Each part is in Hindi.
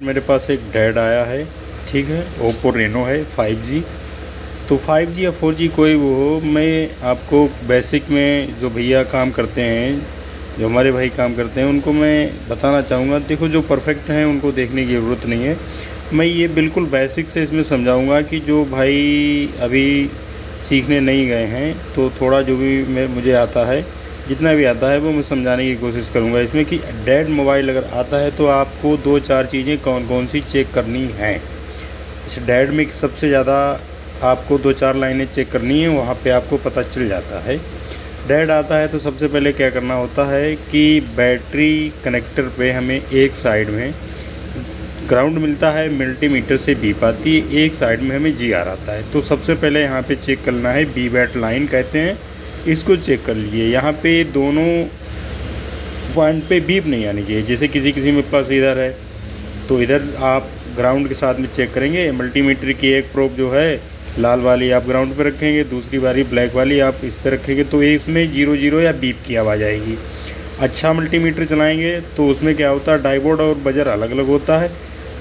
मेरे पास एक डैड आया है, ठीक है। ओप्पो रेनो है 5G। तो 5G या 4G कोई वो हो, मैं आपको बेसिक में जो भैया काम करते हैं, जो हमारे भाई काम करते हैं, उनको मैं बताना चाहूँगा। देखो, जो परफेक्ट हैं उनको देखने की ज़रूरत नहीं है। मैं ये बिल्कुल बेसिक से इसमें समझाऊँगा कि जो भाई अभी सीखने नहीं गए हैं, तो थोड़ा जो भी मुझे आता है, जितना भी आता है वो मैं समझाने की कोशिश करूंगा इसमें कि डेड मोबाइल अगर आता है तो आपको 2-4 चीज़ें कौन कौन सी चेक करनी हैं। इस डेड में सबसे ज़्यादा आपको 2-4 लाइनें चेक करनी है, वहाँ पे आपको पता चल जाता है। डेड आता है तो सबसे पहले क्या करना होता है कि बैटरी कनेक्टर पे हमें एक साइड में ग्राउंड मिलता है, मल्टीमीटर से बीप आती है, एक साइड में हमें जी आर आता है। तो सबसे पहले यहाँ पे चेक करना है, बी बैट लाइन कहते हैं, इसको चेक कर लीजिए। यहाँ पे दोनों पॉइंट पे बीप नहीं आनी चाहिए। जैसे किसी में प्लस इधर है तो इधर आप ग्राउंड के साथ में चेक करेंगे। मल्टीमीटर की एक प्रोब जो है लाल वाली आप ग्राउंड पे रखेंगे, दूसरी वाली ब्लैक वाली आप इस पे रखेंगे, तो ये इसमें 0-0 या बीप की आवाज़ आएगी। अच्छा मल्टीमीटर चलाएंगे तो उसमें क्या होता है, डायोड और बजर अलग अलग होता है।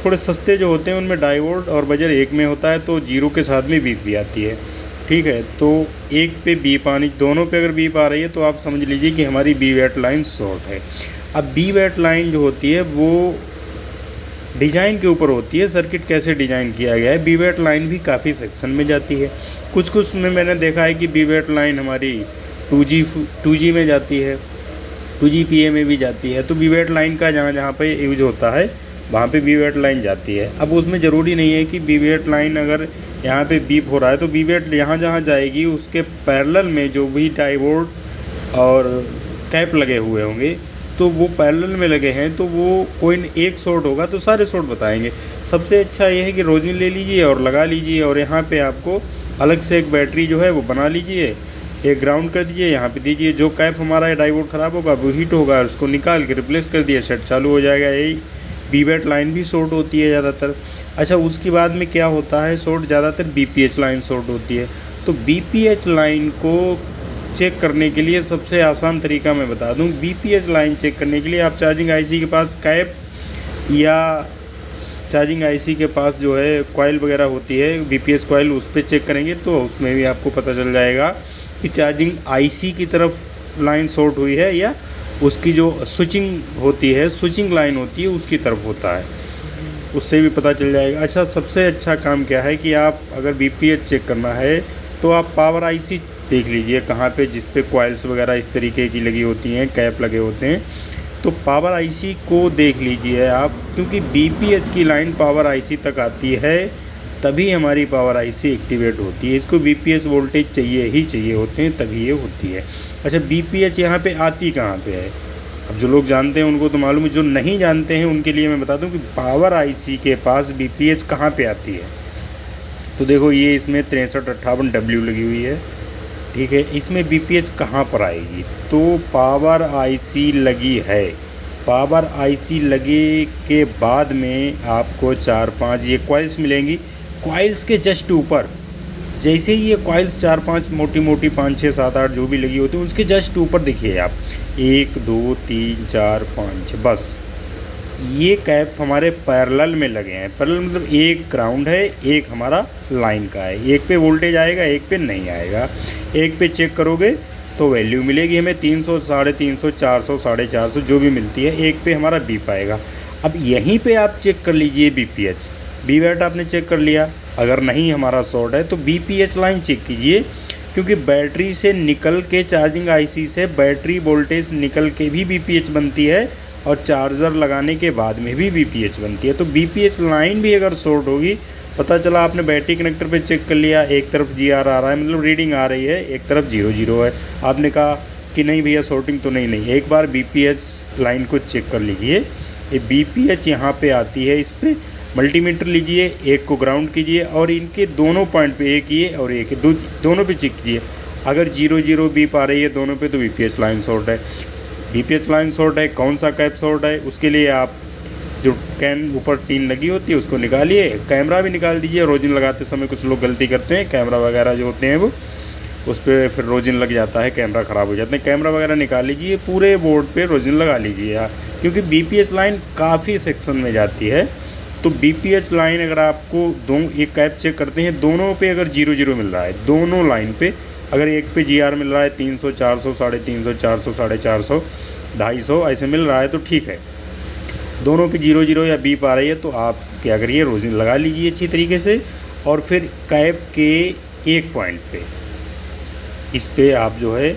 थोड़े सस्ते जो होते हैं उनमें डायोड और बजर एक में होता है, तो 0 के साथ में बीप भी आती है, ठीक है। तो एक पे बीप आनी, दोनों पे अगर बीप आ रही है तो आप समझ लीजिए कि हमारी बी वेट लाइन शॉर्ट है। अब बी वेट लाइन जो होती है वो डिज़ाइन के ऊपर होती है, सर्किट कैसे डिज़ाइन किया गया है। बी वेट लाइन भी काफ़ी सेक्शन में जाती है। कुछ में मैंने देखा है कि बी वेट लाइन हमारी 2G में जाती है, 2GPA में भी जाती है। तो बी वेट लाइन का जहाँ पे यूज होता है वहाँ पे बी वेट लाइन जाती है। अब उसमें ज़रूरी नहीं है कि बी वेट लाइन अगर यहाँ पे बीप हो रहा है तो बी वेट जहाँ जाएगी उसके पैरेलल में जो भी डायोड और कैप लगे हुए होंगे, तो वो पैरेलल में लगे हैं, तो वो कोई एक शॉर्ट होगा तो सारे शॉर्ट बताएंगे। सबसे अच्छा ये है कि रोजिन ले लीजिए और लगा लीजिए, और यहाँ पे आपको अलग से एक बैटरी जो है वो बना लीजिए, एक ग्राउंड कर दीजिए, यहाँ पे दीजिए। जो कैप हमारा डायोड ख़राब होगा वो हीट होगा, उसको निकाल के रिप्लेस कर दिए, सेट चालू हो जाएगा। यही बी वेट लाइन भी शॉर्ट होती है ज़्यादातर। अच्छा, उसके बाद में क्या होता है, शॉर्ट ज़्यादातर BPH लाइन शॉर्ट होती है। तो BPH लाइन को चेक करने के लिए सबसे आसान तरीका मैं बता दूं। BPH लाइन चेक करने के लिए आप चार्जिंग IC के पास कैप या चार्जिंग IC के पास जो है कॉइल वगैरह होती है, BPH कॉइल, उस पर चेक करेंगे तो उसमें भी आपको पता चल जाएगा कि चार्जिंग IC की तरफ लाइन शॉर्ट हुई है या उसकी जो स्विचिंग होती है, स्विचिंग लाइन होती है, उसकी तरफ होता है, उससे भी पता चल जाएगा। अच्छा, सबसे अच्छा काम क्या है कि आप अगर BPH चेक करना है तो आप पावर IC देख लीजिए कहाँ पे, जिस पे कॉइल्स वगैरह इस तरीके की लगी होती हैं, कैप लगे होते हैं, तो पावर IC को देख लीजिए आप, क्योंकि BPH की लाइन पावर IC तक आती है तभी हमारी पावर IC एक्टिवेट होती है। इसको BPH वोल्टेज चाहिए ही चाहिए होते हैं, तभी ये होती है। अच्छा, BPH यहाँ पे आती कहाँ पे है? अब जो लोग जानते हैं उनको तो मालूम है, जो नहीं जानते हैं उनके लिए मैं बता दूं कि पावर IC के पास BPH कहाँ पे आती है। तो देखो, ये इसमें 6358W लगी हुई है, ठीक है। इसमें BPH कहाँ पर आएगी? तो पावर IC लगी है, पावर IC लगे के बाद में आपको 4-5 ये कॉइल्स मिलेंगी। कॉइल्स के जस्ट ऊपर, जैसे ही ये कॉइल्स 4-5 मोटी 5-6-7-8 जो भी लगी होती है, उसके जस्ट ऊपर देखिए आप 1 2 3 4 5, बस ये कैप हमारे पैरेलल में लगे हैं। पैरेलल मतलब एक ग्राउंड है, एक हमारा लाइन का है। एक पे वोल्टेज आएगा, एक पे नहीं आएगा। एक पे चेक करोगे तो वैल्यू मिलेगी हमें 300, 350, 400, 450 जो भी मिलती है। एक पे हमारा बीप आएगा। अब यहीं पे आप चेक कर लीजिए BPH, बी वेट आपने चेक कर लिया। अगर नहीं हमारा शॉर्ट है तो BPH लाइन चेक कीजिए, क्योंकि बैटरी से निकल के, चार्जिंग IC से बैटरी वोल्टेज निकल के भी BPH बनती है, और चार्जर लगाने के बाद में भी BPH बनती है। तो BPH लाइन भी अगर शॉर्ट होगी, पता चला आपने बैटरी कनेक्टर पे चेक कर लिया, एक तरफ GR आ रहा है, मतलब रीडिंग आ रही है, एक तरफ 0-0 है, आपने कहा कि नहीं भैया शॉर्टिंग तो नहीं, एक बार BPH लाइन को चेक कर लीजिए। ये BPH यहाँ पे आती है, इस पर मल्टीमीटर लीजिए, एक को ग्राउंड कीजिए और इनके दोनों पॉइंट पे, एक ये और एक दोनों पे चेक कीजिए। अगर 0-0 बीप आ रही है दोनों पे तो BPH लाइन शॉर्ट है। BPH लाइन शॉर्ट है, कौन सा कैप शॉर्ट है, उसके लिए आप जो कैन ऊपर टीन लगी होती है उसको निकालिए, कैमरा भी निकाल दीजिए। रोजिन लगाते समय कुछ लोग गलती करते हैं, कैमरा वगैरह जो होते हैं वो उस पर फिर रोजिन लग जाता है, कैमरा ख़राब हो जाते हैं। कैमरा वगैरह निकाल लीजिए, पूरे बोर्ड पे रोजिन लगा लीजिए यार, क्योंकि BPH लाइन काफ़ी सेक्शन में जाती है। तो बीपीएच लाइन अगर आपको एक कैप चेक करते हैं, दोनों पे अगर 0 मिल रहा है, दोनों लाइन पे अगर एक पे जीआर मिल रहा है 300, 400, 350, 400, 450, 250 ऐसे मिल रहा है तो ठीक है। दोनों पे 0 या बीप आ रही है तो आप क्या करिए, रोज़ लगा लीजिए अच्छी तरीके से, और फिर कैप के एक पॉइंट पे इस पे आप जो है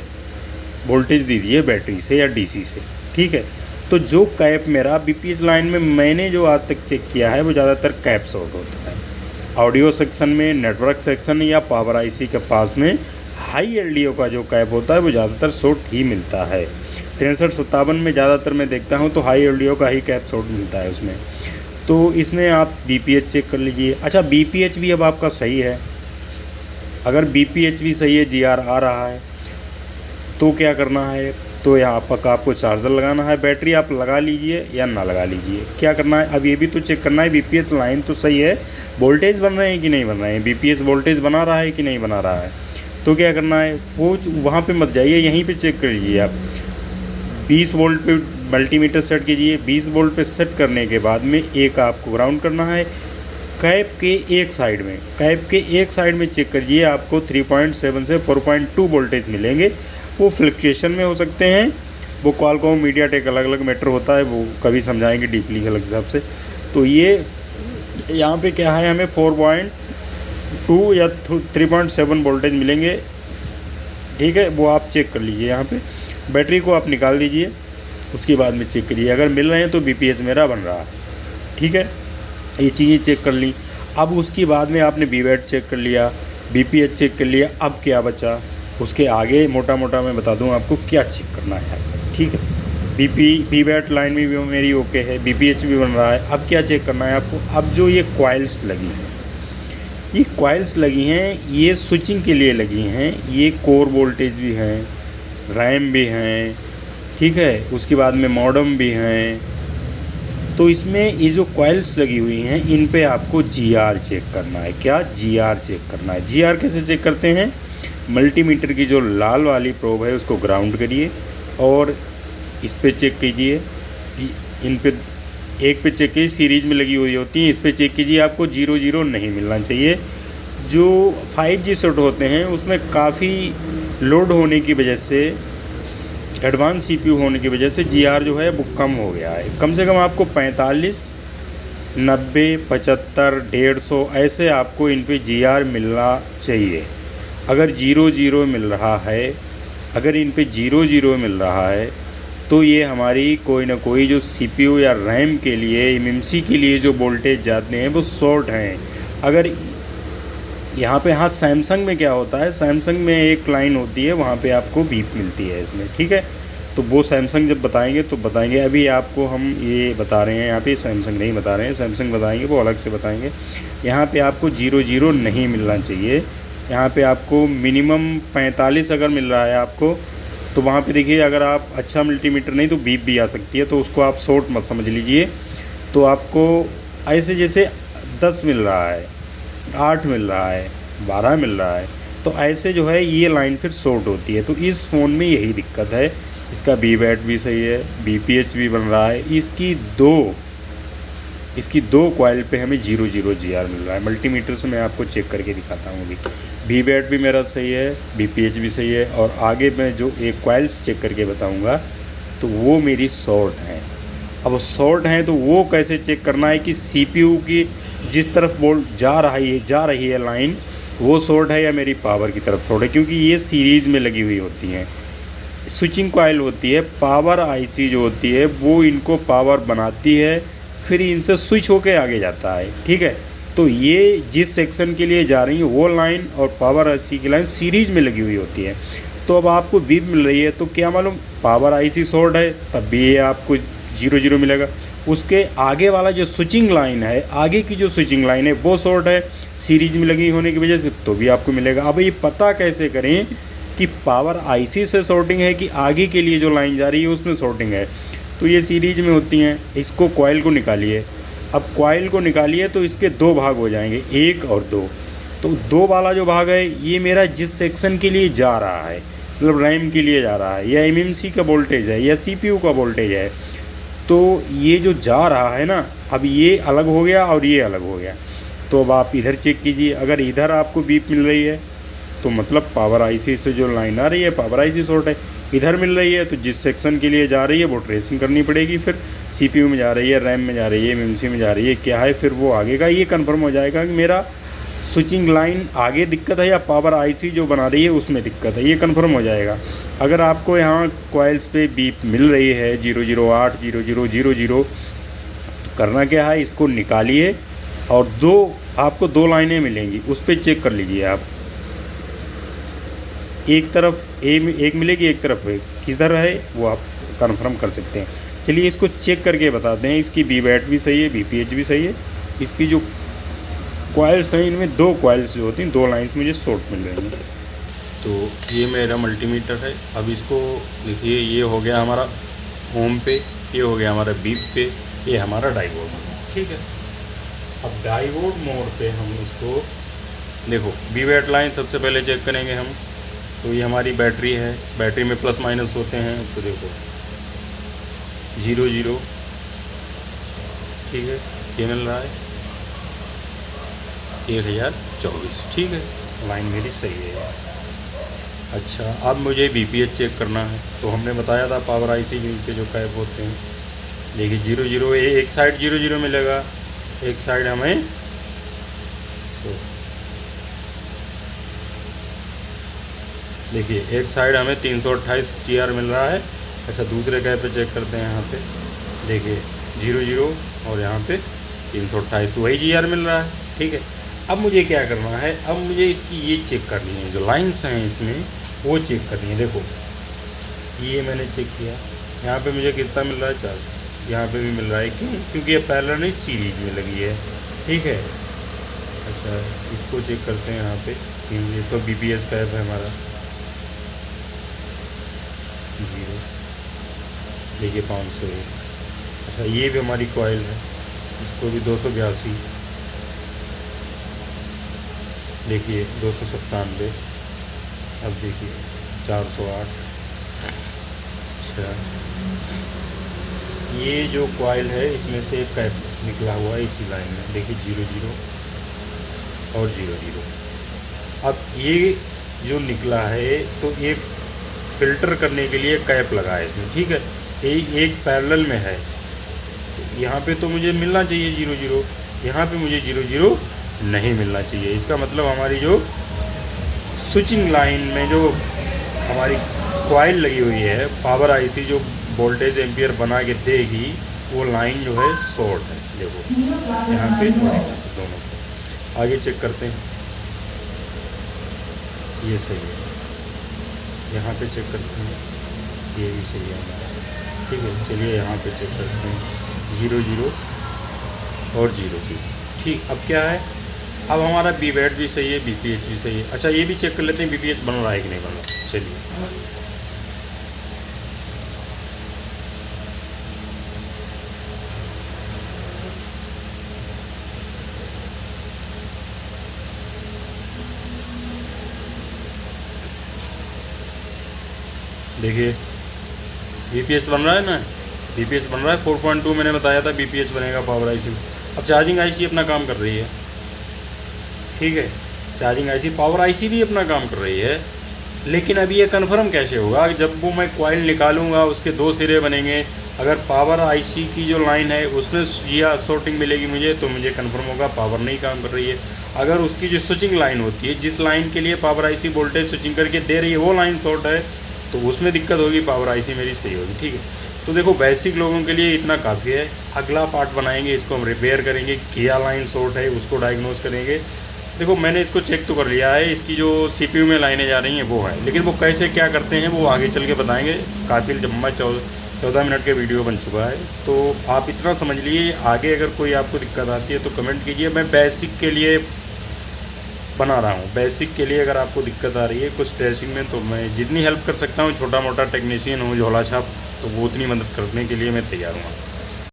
वोल्टेज दीजिए बैटरी से या डीसी से, ठीक है। तो जो कैप मेरा बीपीएच लाइन में मैंने जो आज तक चेक किया है वो ज़्यादातर कैप शॉर्ट होता है। ऑडियो सेक्शन में, नेटवर्क सेक्शन या पावर आईसी के पास में हाई एलडीओ का जो कैप होता है वो ज़्यादातर शॉर्ट ही मिलता है। 6357 में ज़्यादातर मैं देखता हूँ तो हाई एलडीओ का ही कैप शॉर्ट मिलता है उसमें। तो इसमें आप बीपीएच चेक कर लीजिए। अच्छा, बीपीएच भी अब आपका सही है। अगर बीपीएच भी सही है, जीआर आ रहा है, तो क्या करना है, तो यहाँ पर आपको चार्जर लगाना है। बैटरी आप लगा लीजिए या ना लगा लीजिए, क्या करना है अब ये भी तो चेक करना है बीपीएच लाइन तो सही है, वोल्टेज बन रहे हैं कि नहीं बन रहे हैं, बीपीएच वोल्टेज बना रहा है कि नहीं बना रहा है। तो क्या करना है, वो वहाँ पे मत जाइए, यहीं पे चेक कर लीजिए आप। 20 वोल्ट पे मल्टीमीटर सेट कीजिए। 20 वोल्ट पे सेट करने के बाद में एक आपको ग्राउंड करना है कैप के एक साइड में। कैप के एक साइड में चेक करिए, आपको 3.7 से 4.2 वोल्टेज मिलेंगे। वो फ्लक्चुएशन में हो सकते हैं, वो क्वालकॉम मीडियाटेक अलग अलग मैटर होता है, वो कभी समझाएंगे डीपली अलग हिसाब से। तो ये यहाँ पे क्या है, हमें 4.2 या 3.7 वोल्टेज मिलेंगे, ठीक है। वो आप चेक कर लीजिए। यहाँ पे बैटरी को आप निकाल दीजिए, उसके बाद में चेक करिए, अगर मिल रहे हैं तो बीपीएच मेरा बन रहा है, ठीक है। ये चीज़ें चेक कर ली। अब उसके बाद में आपने बीवैट चेक कर लिया, बीपीएच चेक कर लिया, अब क्या बचा, उसके आगे मोटा मोटा मैं बता दूं आपको क्या चेक करना है, ठीक है। बीवैट लाइन में भी मेरी ओके है, बीपीएच भी बन रहा है। अब क्या चेक करना है आपको, अब जो ये कॉइल्स लगी हैं, ये कॉइल्स लगी हैं, ये स्विचिंग के लिए लगी हैं, ये कोर वोल्टेज भी हैं, रैम भी हैं, ठीक है, उसके बाद में मॉडम भी हैं। तो इसमें ये जो कॉइल्स लगी हुई हैं इन पे आपको जीआर चेक करना है। क्या, जीआर चेक करना है। जीआर कैसे चेक करते हैं, मल्टीमीटर की जो लाल वाली प्रोब है उसको ग्राउंड करिए और इस पे चेक कीजिए, इन पे एक पे चेक कीजिए, सीरीज में लगी हुई होती हैं, इस पे चेक कीजिए, आपको 0 नहीं मिलना चाहिए। जो 5G सेट होते हैं उसमें काफ़ी लोड होने की वजह से, एडवांस सीपीयू होने की वजह से जीआर जो है वो कम हो गया है। कम से कम आपको 45, 90, 75, 150 ऐसे आपको इन पे जीआर मिलना चाहिए। अगर 0 मिल रहा है, अगर इन पे 0 मिल रहा है तो ये हमारी कोई ना कोई जो सीपीयू या रैम के लिए, एमएमसी के लिए जो वोल्टेज जाते हैं वो शॉर्ट हैं। अगर यहाँ पे, हाँ, सैमसंग में क्या होता है, सैमसंग में एक लाइन होती है, वहाँ पे आपको बीप मिलती है इसमें, ठीक है। तो वो सैमसंग जब बताएंगे तो बताएंगे, अभी आपको हम ये बता रहे हैं, यहाँ पे सैमसंग नहीं बता रहे हैं, सैमसंग बताएंगे वो अलग से बताएंगे। यहाँ पे आपको 0 नहीं मिलना चाहिए। यहाँ पे आपको मिनिमम 45 अगर मिल रहा है आपको, तो वहाँ पे देखिए, अगर आप अच्छा मल्टीमीटर नहीं तो बीप भी आ सकती है, तो उसको आप शॉर्ट मत समझ लीजिए। तो आपको ऐसे जैसे 10 मिल रहा है, 8 मिल रहा है, 12 मिल रहा है, तो ऐसे जो है ये लाइन फिर शॉर्ट होती है। तो इस फ़ोन में यही दिक्कत है। इसका बीवैट भी सही है, बीपीएच भी बन रहा है, इसकी दो कॉइल पे हमें 0 जीआर मिल रहा है। मल्टीमीटर से मैं आपको चेक करके दिखाता हूँ। अभी बीवैट भी मेरा सही है, बीपीएच भी सही है, और आगे मैं जो एक कॉइल्स चेक करके बताऊँगा तो वो मेरी शॉर्ट हैं। अब शॉर्ट हैं तो वो कैसे चेक करना है कि सीपीयू की जिस तरफ वोल्ट जा रही है लाइन, वो शॉर्ट है या मेरी पावर की तरफ शॉर्ट है, क्योंकि ये सीरीज़ में लगी हुई होती हैं। स्विचिंग कॉइल होती है, पावर आईसी जो होती है वो इनको पावर बनाती है, फिर इनसे स्विच होके आगे जाता है, ठीक है। तो ये जिस सेक्शन के लिए जा रही है वो लाइन और पावर आईसी की लाइन सीरीज़ में लगी हुई होती है। तो अब आपको बीप मिल रही है तो क्या मालूम पावर आईसी शॉर्ट है, तब भी ये आपको 0 मिलेगा। उसके आगे वाला जो स्विचिंग लाइन है, आगे की जो स्विचिंग लाइन है वो शॉर्ट है सीरीज में लगी होने की वजह से, तो भी आपको मिलेगा। अब ये पता कैसे करें कि पावर आईसी से शॉर्टिंग है कि आगे के लिए जो लाइन जा रही है उसमें शॉर्टिंग है। तो ये सीरीज में होती हैं। इसको कॉइल को निकालिए। अब कॉइल को निकालिए तो इसके 2 भाग हो जाएंगे, 1 और 2। तो 2 वाला जो भाग है ये मेरा जिस सेक्शन के लिए जा रहा है, मतलब रैम के लिए जा रहा है, या एमएमसी का वोल्टेज है, या सीपीयू का वोल्टेज है, तो ये जो जा रहा है ना, अब ये अलग हो गया और ये अलग हो गया। तो अब आप इधर चेक कीजिए, अगर इधर आपको बीप मिल रही है तो मतलब पावर आईसी से जो लाइन आ रही है पावर आईसी शॉर्ट है। इधर मिल रही है तो जिस सेक्शन के लिए जा रही है वो ट्रेसिंग करनी पड़ेगी, फिर सीपीयू में जा रही है, रैम में जा रही है, मेमोरी में जा रही है, क्या है, फिर वो आगे का ये कंफर्म हो जाएगा कि मेरा स्विचिंग लाइन आगे दिक्कत है या पावर आईसी जो बना रही है उसमें दिक्कत है, ये कंफर्म हो जाएगा। अगर आपको यहाँ कॉइल्स पे बीप मिल रही है 008 0000, तो करना क्या है, इसको निकालिए और आपको दो लाइनें मिलेंगी, उस पर चेक कर लीजिए आप। एक तरफ एक मिलेगी, एक तरफ किधर है वो आप कंफर्म कर सकते हैं। चलिए इसको चेक करके बताते हैं। इसकी बी बैट भी सही है, बीपीएच भी सही है। इसकी जो कॉइल्स हैं इनमें दो कॉइल्स जो होती हैं, दो लाइंस मुझे शॉर्ट मिल रही हैं। तो ये मेरा मल्टीमीटर है। अब इसको देखिए, ये हो गया हमारा होम पे, ये हो गया हमारा बीप पे, ये हमारा डायोड, ठीक है। अब डायोड मोड पे हम इसको देखो, बी बैट लाइन सबसे पहले चेक करेंगे हम। तो ये हमारी बैटरी है, बैटरी में प्लस माइनस होते हैं। तो देखो 00, ठीक है, ये मिल रहा है 1024, ठीक है, लाइन मेरी सही है। अच्छा, अब मुझे बीपीएच चेक करना है। तो हमने बताया था पावर आईसी के नीचे जो कैप होते हैं, देखिए 00, एक साइड 00 मिलेगा, एक साइड हमें देखिए एक साइड हमें 328 GR मिल रहा है। अच्छा, दूसरे कैप पे चेक करते हैं। यहाँ पे देखिए 00 और यहाँ पे 328, वही GR मिल रहा है, ठीक है। अब मुझे क्या करना है, अब मुझे इसकी ये चेक करनी है, जो लाइंस हैं इसमें वो चेक करनी है। देखो ये मैंने चेक किया, यहाँ पे मुझे कितना मिल रहा है, 400, यहाँ पे भी मिल रहा है। क्यों? क्योंकि ये पैरेलल नहीं, सीरीज में लगी है, ठीक है। अच्छा, इसको चेक करते हैं। यहाँ पे ये तो BPS कैप है हमारा 0, देखिए 501। अच्छा, ये भी हमारी कॉइल है, इसको भी 282, देखिए 297। अब देखिए 408। अच्छा, ये जो कॉइल है इसमें से एक कैप निकला हुआ है इसी लाइन में, देखिए 00 और 00। अब ये जो निकला है तो ये फ़िल्टर करने के लिए कैप लगा है इसमें, ठीक है। एक पैरेलल में है, तो यहाँ पे तो मुझे मिलना चाहिए 00, यहाँ पे मुझे 00 नहीं मिलना चाहिए। इसका मतलब हमारी जो स्विचिंग लाइन में जो हमारी कॉइल लगी हुई है, पावर आईसी जो वोल्टेज एम्पियर बना के देगी, वो लाइन जो है शॉर्ट है। देखो यहाँ पे दोनों। आगे चेक करते हैं, ये सही है। यहाँ पे चेक करते हैं, ये भी सही है हमारा, ठीक है। चलिए यहाँ पे चेक करते हैं 00 और 00, ठीक। अब क्या है, अब हमारा बी बैट भी सही है, बीपीएच भी सही है। अच्छा, ये भी चेक कर लेते हैं बीपीएच बन रहा है कि नहीं बन रहा। चलिए देखिए, बीपीएच बन रहा है ना, बीपीएच बन रहा है 4.2, मैंने बताया था बीपीएच बनेगा पावर आईसी में। अब चार्जिंग आईसी अपना काम कर रही है, ठीक है। चार्जिंग आईसी, पावर आईसी भी अपना काम कर रही है, लेकिन अभी ये कन्फर्म कैसे होगा, जब वो मैं कॉइल निकालूंगा उसके दो सिरे बनेंगे। अगर पावर आईसी की जो लाइन है उसमें या शॉर्टिंग मिलेगी मुझे, तो मुझे कन्फर्म होगा पावर नहीं काम कर रही है। अगर उसकी जो स्विचिंग लाइन होती है, जिस लाइन के लिए पावर आईसी वोल्टेज स्विचिंग करके दे रही है, वो लाइन शॉर्ट है, तो उसमें दिक्कत होगी, पावर आईसी मेरी सही होगी, ठीक है। तो देखो, बेसिक लोगों के लिए इतना काफ़ी है। अगला पार्ट बनाएंगे, इसको हम रिपेयर करेंगे, क्या लाइन शॉर्ट है उसको डायग्नोज करेंगे। देखो, मैंने इसको चेक तो कर लिया है, इसकी जो सीपीयू में लाइनें जा रही हैं वो है, लेकिन वो कैसे क्या करते हैं वो आगे चल के बताएंगे। काफ़ी लंबा 14 मिनट का वीडियो बन चुका है, तो आप इतना समझ लीजिए। आगे अगर कोई आपको दिक्कत आती है तो कमेंट कीजिए, मैं बेसिक के लिए बना रहा हूँ। बेसिक के लिए अगर आपको दिक्कत आ रही है कुछ ट्रेसिंग में, तो मैं जितनी हेल्प कर सकता हूँ, छोटा मोटा टेक्नीशियन हूँ झोला छाप, तो वो उतनी मदद करने के लिए मैं तैयार हूँ।